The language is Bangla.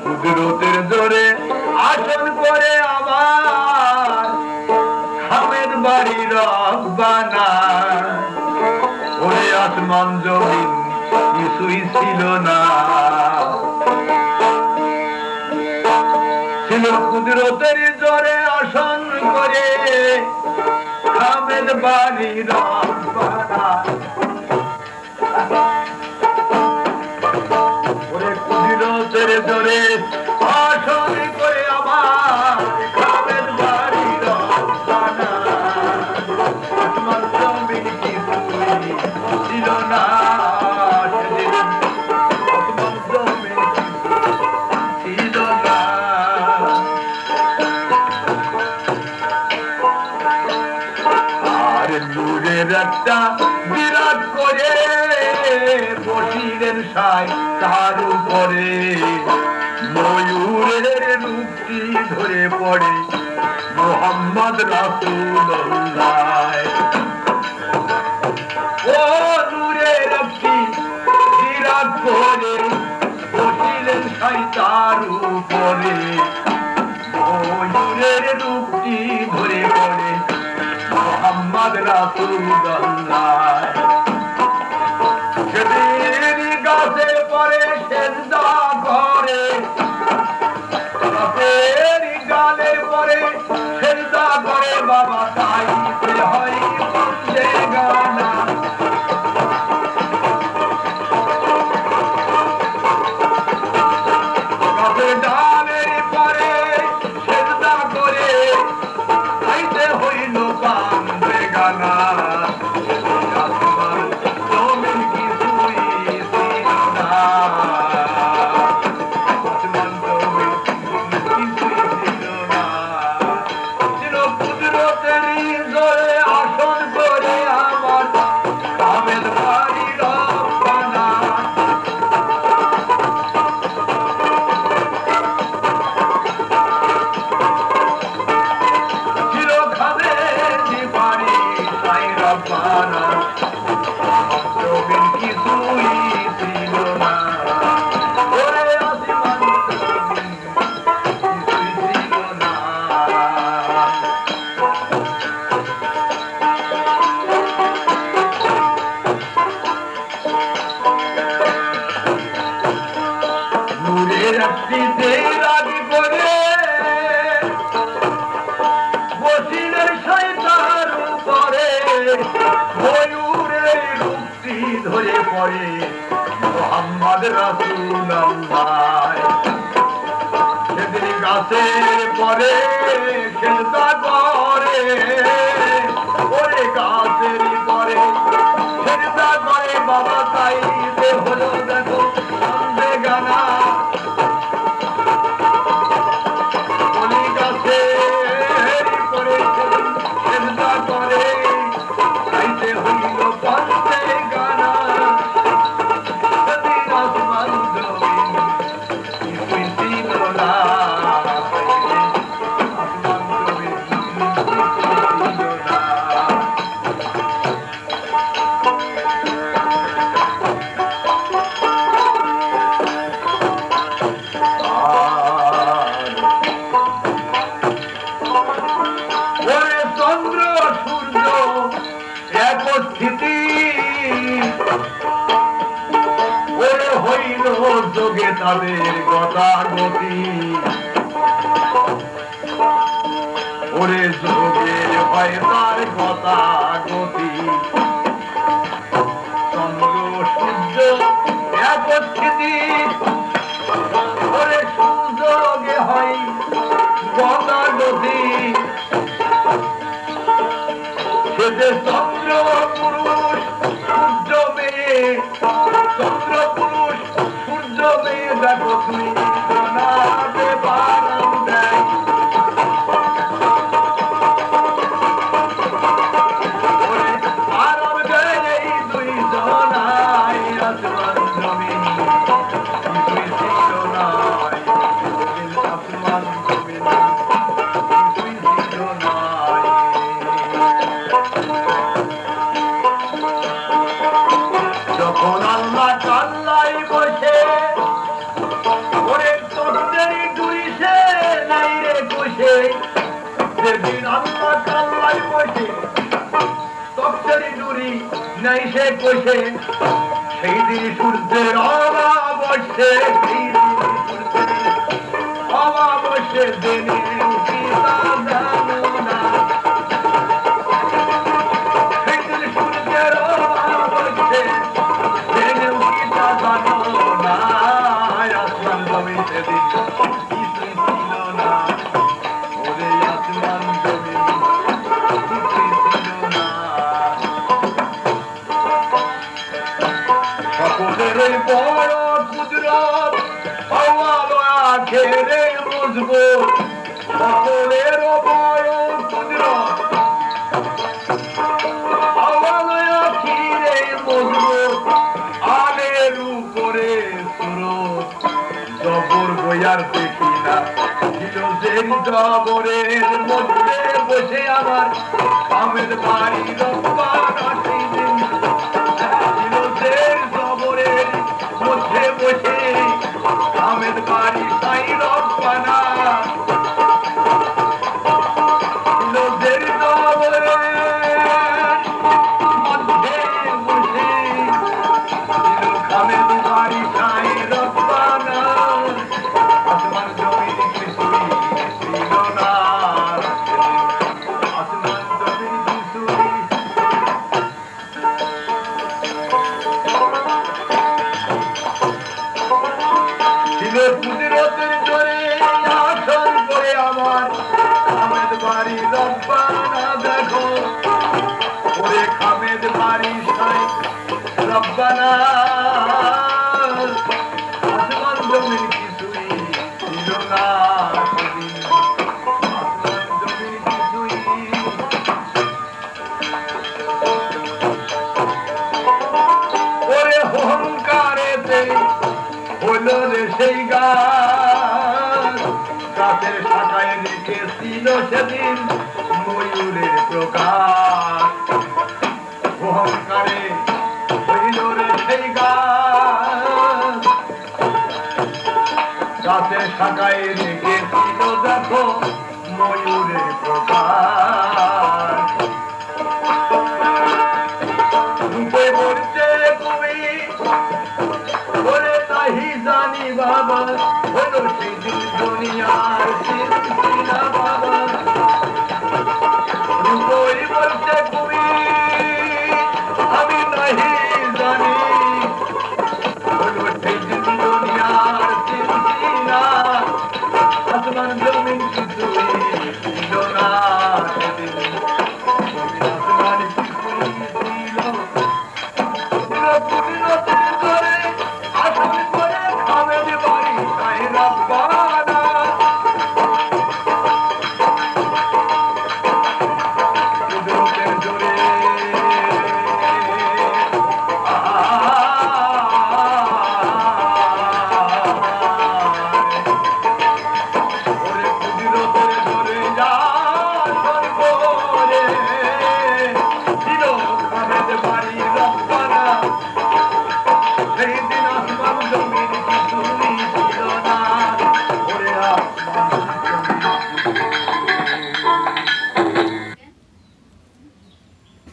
কুদরতের জোরে আসন করে আমার খামের বাড়ি রব্বানা। ওরে আসমান জমিন কিছুই ছিল না, ছিল কুদরতের জোরে আসন করে খামের বাড়ি রব্বানা। জোরে আসন করে আমার খামের বাড়ি রব্বানা। আসমান জমিন কিছুই ছিল না, আসমান জমিন ছিল না। আর নূরের একটা বিরাট করে বসিরের সাই তার উপরে ময়ূরের রূপটি ধরে পড়ে মোহাম্মদ রাসূলুল্লাহ। ও নূরের একটি বিরাট করে বসিলেন সাই তার উপরে ময়ূরের রূপটি ধরে পড়ে মোহাম্মদ রাসূলুল্লাহ। সেদিন গাছে পরে সেজদা করে, গাছের গালে পরে সেজদা করে বাবা তাইতে হয় বন্দে গানা। গাছের ডালের পরে সেজদা করে তাইতে হইল বন্দে গানা। ময়ূরের রূপটি ধরে পড়ে মোহাম্মদ রাসূলুল্লাহ। সেদিন গাছে পরে সেজদা করে, ওরে গাছের পরে সেজদা করে বাবা তাইতে হলো দেখো বন্দে গানা। বলি গাছের পরে সেজদা করে তাইতে হইল বন্দে গানা। সেদিন আসমান জমিন কিছুই ছিল না, আসমান জমিন কিছুই ছিল না। ওরে চন্দ্র সূর্য এক স্থিতি, ওরে হইল যোগে তাদের গতাগতি। ওরে যোগের হয় তার গতাগতি। চন্দ্র সূর্য এক স্থিতি, ওরে সুযোগে হয় গতাগতি। সেতে চন্দ্র পুরুষ সূর্য মেয়ে, চন্দ্র পুরুষ সূর্য মেয়ে দেখো তুমি জানাতে পারো। সেদিন আল্লাহ কাল্লাই বসে তফসিলি নুরি নাই সে কষে সেই দিন সূর্যের অমাবস্যে সেই দিন সূর্যের অমাবস্যে জেনে উঠিতা জানো না সেই দিন সূর্যের অমাবস্যে জেনে উঠিতা জানো না আসমান জমিন সেদিন কিছুই ছিল না ওরে আসমান জমিন কিছুই ছিল না সকলের বড় কুদরত আওয়ালো আখেরে মজবুত সকলের বড় কুদরত আওয়ালো আখেরে মজবুত আলের উপরে সুরত জবর বইয়ার দেখি না হিরোজের জবরের মধ্যে বসে আমার কামের বাড়ি রব্বানা সেই দিন হিরোজের জবরের মধ্যে বসে কামের বাড়ি তাই রব্বানা হিরোজের জবরের মধ্যে বসে কামের বাড়ি তাই রব্বানা আসমান জমিন কিছুই ছিল না আসমান জমিন কিছুই ছিল কুদরতের জোরে আসন করে আমার খামেদ বাড়ি রব্বানা দেখো ওরে খামেদ বাড়ি সাই রব্বানা আসমান জমিন কিছুই ছিল না সেদিন আসমান জমিন কিছুই ওরে অহংকারেতে হলো রে সেই গাছ গাছের শাখায় রেখেছিল সেদিন ময়ূরের প্রকাশ অহংকারে হইল রে সেই গাছ গাছের শাখায় রেখেছিল দেখো ময়ূরের প্রকাশ রূপে মরছে তুমি ওরে তাহি জানি বাবা হলো সেদিন দুনিয়ার সিলসিলা বাবা রূপই বলছে তুমি আমি নাহি জানি হলো সেদিন দুনিয়ার সিলসিলা আসমান জমিন কিছুই ছিল না সেদিন আসমান কিছুই ছিল কুদরতের জোরে আসন করে খামের বাড়ি তাই রব্বানা কুদরতের জোরে ওরে কুদরতের জোরে আসন করে ছিল খামের বাড়ি রব্বানা সেই দিন